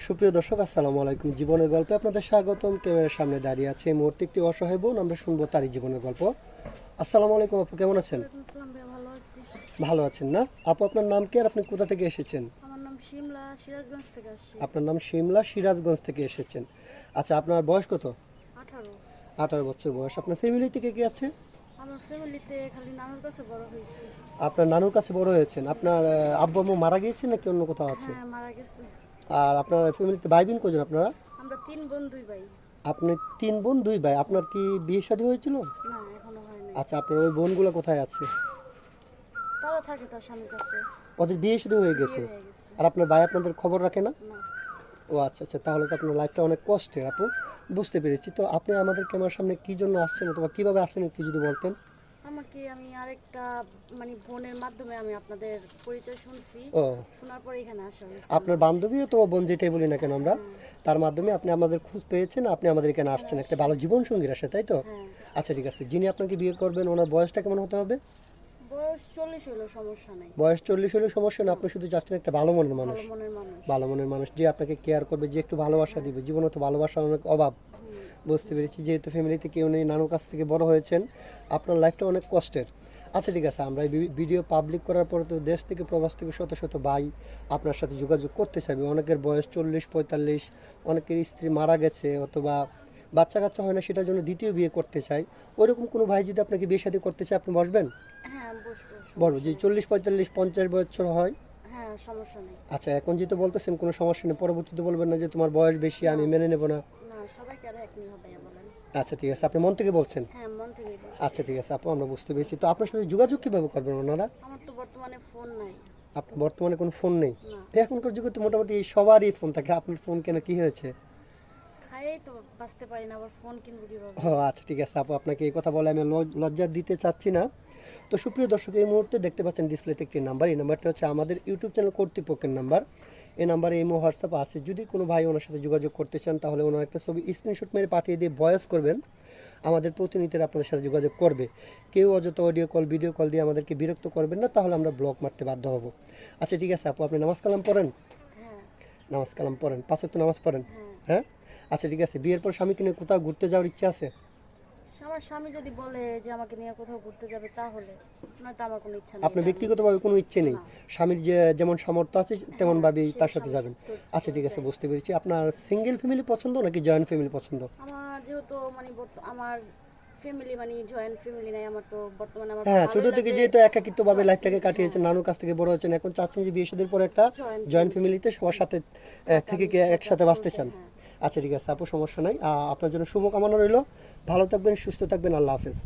সুপ্রিয় দর্শক, আসসালামু আলাইকুম। জীবনের গল্পে আপনাদের স্বাগতম। ক্যামেরার সামনে দাঁড়িয়ে আছে এই মুহূর্তে একটি অসহায় বোন। আমরা শুনবো তারই জীবনের গল্প। আসসালামু আলাইকুম আপু, কেমন আছেন? ওয়ালাইকুম আসসালাম ভাইয়া, ভালো আছি। ভালো আছেন না আপু? আপনার নাম কি আর আপনি কোথা থেকে এসেছেন? আমার নাম শিমলা, সিরাজগঞ্জ থেকে আসছি। আপনার নাম শিমলা, সিরাজগঞ্জ থেকে এসেছেন। আচ্ছা, আপনার বয়স কত? 18। 18 বছর বয়স। আপনার ফ্যামিলি থেকে কি আছে? আমার ফ্যামিলিতে খালি নানুর কাছে বড় হয়েছি। আপনার নানুর কাছে বড় হয়েছেন। আপনার আব্বু আম্মু মারা গিয়েছে নাকি অন্য কোথাও আছে? হ্যাঁ, মারা গেছে। আর আপনার ফ্যামিলিতে ভাই বোন কজন আপনারা? আমরা 3 বোন 2 ভাই। আপনি 3 বোন 2 ভাই। আপনার কি বিয়ে শাদী হয়েছিল? না, এখনো হয় নাই। আচ্ছা, আপনার ওই বোনগুলো কোথায় আছে? তারা থাকে তার স্বামীর কাছে। ওদের বিয়ে শাদী হয়ে বিয়ে গেছে? হয়ে গেছে। আর আপনার ভাই আপনাদের খবর রাখে না? না। ও আচ্ছা আচ্ছা, তাহলে তো আপনার লাইফটা অনেক কষ্টের আপু। বুঝতে পেরেছি। তো আপনি আমাদের ক্যামেরার সামনে কী জন্য আসছেন অথবা কীভাবে আসলেন একটু যদি বলতেন। আমি আরেকটা বোনের মাধ্যমে আমি আপনাদের পরিচয় শুনছি। ও, শোনার পরে এখানে আসা হয়েছে। আপনার বান্ধবী অথবা বোন যেটাই বলি না কেন আমরা, তার মাধ্যমে আপনি আমাদের খোঁজ পেয়েছেন, আপনি আমাদের এখানে আসছেন একটা ভালো জীবন সঙ্গীর আসে, তাই তো? হ্যাঁ। আচ্ছা ঠিক আছে। যিনি আপনাকে বিয়ে করবেন ওনার বয়সটা কেমন হতে হবে? বয়স 40 হলো, সমস্যা নেই। বয়স 40 হলেও সমস্যা না, আপনি শুধু চাচ্ছেন একটা ভালো মনের মানুষ। ভালো মনের মানুষ। ভালো মনের মানুষ যে আপনাকে কেয়ার করবে, যে একটু ভালোবাসা দিবে। জীবনে তো ভালোবাসার অনেক অভাব। বুঝতে পেরেছি। যেহেতু ফ্যামিলিতে কেউ নেই, নানুর কাছ থেকে বড় হয়েছেন, আপনার লাইফটা অনেক কষ্টের। আচ্ছা ঠিক আছে, আমরা এই ভিডিও পাবলিক করার পরে তো দেশ থেকে প্রবাস থেকে শত শত ভাই আপনার সাথে যোগাযোগ করতে চাইবে। অনেকের বয়স 40-45, অনেকের স্ত্রী মারা গেছে অথবা বাচ্চা কাচ্চা হয় না, সেটার জন্য দ্বিতীয় বিয়ে করতে চাই। ওইরকম কোনো ভাই যদি আপনাকে বিয়ে শাদী করতে চায়, আপনি বসবেন? হ্যাঁ, বসবো। বলবো যে 40-45-50 বছর হয়। হ্যাঁ, সমস্যা নেই। আচ্ছা, এখন যেহেতু বলতেছেন কোনো সমস্যা নেই, পরবর্তীতে বলবেন না যে তোমার বয়স বেশি, আমি মেনে নেব না। না, সবাইকে আর এক নিয়ে ভাইয়া বলেন। আচ্ছা ঠিক আছে, আপনি মন থেকে বলছেন। হ্যাঁ, মন থেকেই বলছি। আচ্ছা ঠিক আছে আপু, আমরা বুঝতে পেরেছি। তো আপনার সাথে যোগাযোগ কীভাবে করবেন ওনারা? আমার তো বর্তমানে ফোন নাই। আপনার বর্তমানে কোনো ফোন নেই? না। এখনকার যুগে তো মোটামুটি সবারই ফোন থাকে, আপনার ফোন কেন, কি হয়েছে? খাইয়েই তো বাঁচতে পারি না, আবার ফোন কিনবো কিভাবে? ও আচ্ছা ঠিক আছে আপু, আপনাকে এই কথা বলে আমি লজ্জা দিতে চাচ্ছি না। তো সুপ্রিয় দর্শক, এই মুহূর্তে দেখতে পাচ্ছেন ডিসপ্লেতে একটি নাম্বার। এই নাম্বারটা হচ্ছে আমাদের ইউটিউব চ্যানেল কর্তৃপক্ষের নাম্বার। এই নাম্বারে ইমো হোয়াটসঅ্যাপ আছে। যদি কোনো ভাই ওনার সাথে যোগাযোগ করতে চান, তাহলে ওনার একটা ছবি স্ক্রিনশট মেরে পাঠিয়ে দিয়ে ভয়েস করবেন। আমাদের প্রতিনিধিরা আপনাদের সাথে যোগাযোগ করবে। কেউ অযথা অডিও কল ভিডিও কল দিয়ে আমাদেরকে বিরক্ত করবেন না, তাহলে আমরা ব্লক মারতে বাধ্য হব। আচ্ছা ঠিক আছে আপু, আপনি নামাজ কালাম পড়েন? হ্যাঁ। নামাজ কালাম পড়েন, 5 ওয়াক্ত নামাজ পড়েন? হ্যাঁ। হ্যাঁ। আচ্ছা ঠিক আছে, বিয়ের পর স্বামীকে নিয়ে কোথাও ঘুরতে যাওয়ার ইচ্ছা আছে? আমার স্বামী যদি বলে যে আমাকে নিয়ে কোথাও ঘুরতে যাবে, তাহলে নয়তো আমার কোনো ইচ্ছা নেই। আপনার ব্যক্তিগতভাবে কোনো ইচ্ছে নেই? না। স্বামীর যে যেমন সামর্থ্য আছে তেমনভাবেই সে তার সাথে স্বামীর যাবেন? তো আচ্ছা ঠিক আছে, যায়। বুঝতে পেরেছি। আপনার সিঙ্গেল ফ্যামিলি পছন্দ নাকি জয়েন্ট ফ্যামিলি পছন্দ? আমার যেহেতু আমার ফ্যামিলি জয়েন্ট ফ্যামিলি নাই, আমার তো বর্তমানে আমার হ্যাঁ, ভালোই ছোট থেকে লাগে। যেহেতু একাকিত্বভাবে লাইফটাকে কাটিয়েছেন, নানুর কাছ থেকে বড় হয়েছেন, এখন চাচ্ছেন যে বিয়ে শাদীর পরে একটা জয়েন্ট জয়েন্ট ফ্যামিলিতে সবার সাথে থেকে কি একসাথে বাঁচতে চান? হ্যাঁ। আচ্ছা ঠিক আছে আপু, সমস্যা নাই। আপনার জন্য শুভকামনা রইল। ভালো থাকবেন, সুস্থ থাকবেন। আল্লাহ হাফেজ।